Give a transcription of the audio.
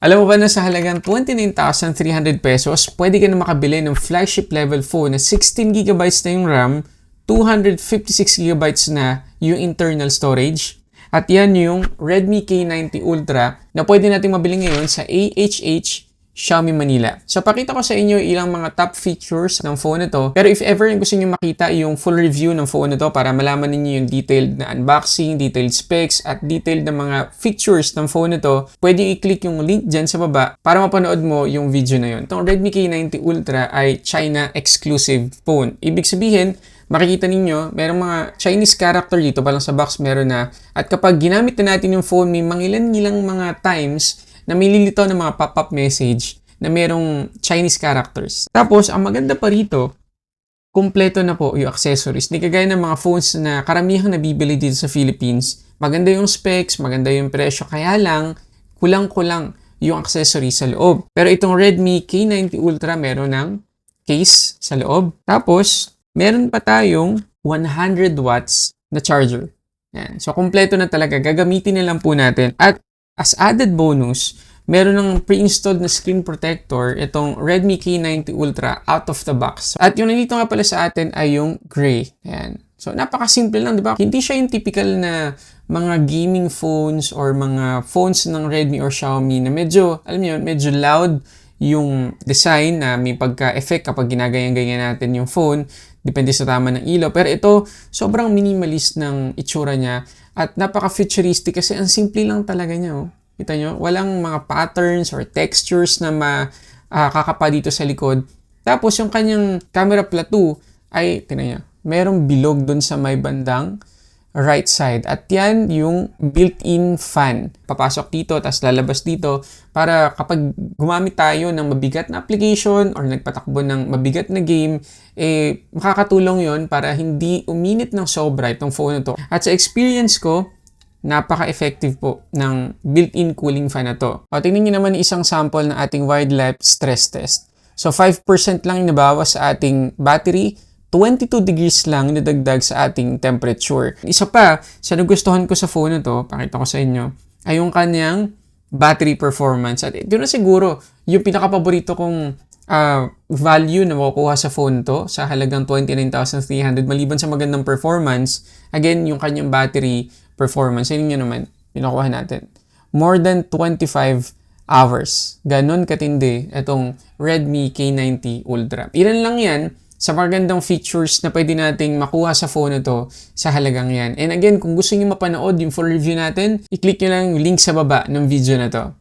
Alam mo ba na sa halagang 29,300 pesos, pwede ka na makabili ng flagship level phone na 16GB na yung RAM, 256GB na yung internal storage, at yan yung Redmi K90 Ultra na pwede natin mabili ngayon sa AHH Xiaomi Manila. So, pakita ko sa inyo ilang mga top features ng phone na to. Pero if ever gusto niyo makita yung full review ng phone na to para malaman niyo yung detailed na unboxing, detailed specs, at detailed na mga features ng phone na to, pwede i-click yung link dyan sa baba para mapanood mo yung video na yun. Itong Redmi K90 Ultra ay China exclusive phone. Ibig sabihin, makikita ninyo, merong mga Chinese character dito, palang sa box meron na. At kapag ginamit na natin yung phone, may mangilan-ngilang mga times na may lilitaw ng mga pop-up message na merong Chinese characters. Tapos, ang maganda pa rito, kumpleto na po yung accessories. Hindi kagaya ng mga phones na karamihang nabibili dito sa Philippines. Maganda yung specs, maganda yung presyo, kaya lang, kulang-kulang yung accessories sa loob. Pero itong Redmi K90 Ultra, meron ng case sa loob. Tapos, meron pa tayong 100 watts na charger. Yan. So, kumpleto na talaga. Gagamitin na lang po natin. At as added bonus, meron ng pre-installed na screen protector itong Redmi K90 Ultra out of the box. At yung nandito nga pala sa atin ay yung gray. Ayan. So, napakasimple lang, di ba? Hindi siya yung typical na mga gaming phones or mga phones ng Redmi or Xiaomi na medyo, alam niyo, medyo loud yung design na may pagka-effect kapag ginaganyan-ganyan natin yung phone. Depende sa tama ng ilaw. Pero ito, sobrang minimalist ng itsura niya. At napaka-futuristic kasi ang simple lang talaga niya. Oh. Kita nyo? Walang mga patterns or textures na kakapa dito sa likod. Tapos yung kanyang camera plateau ay, tingnan nyo, merong bilog dun sa may bandang right side. At yan yung built-in fan. Papasok dito, tapos lalabas dito para kapag gumamit tayo ng mabigat na application or nagpatakbo ng mabigat na game, makakatulong yon para hindi uminit ng sobra itong phone na to. At sa experience ko, napaka-effective po ng built-in cooling fan na to. O, tingnan nyo naman isang sample ng ating wildlife stress test. So, 5% lang nabawas sa ating battery, 22 degrees lang nadagdag sa ating temperature. Isa pa, sa nagustuhan ko sa phone na to, pakita ko sa inyo, ay yung kanyang battery performance. At ito na siguro yung pinaka-paborito kong value na makukuha sa phone to sa halagang 29,300 maliban sa magandang performance. Again, yung kanyang battery performance. Yun nyo naman, pinakuha natin. More than 25 hours. Ganon katindi itong Redmi K90 Ultra. Ilan lang yan sa magandang features na pwede nating makuha sa phone na to sa halagang yan. And again, kung gusto niyo mapanood yung full review natin, i-click nyo lang yung link sa baba ng video na to.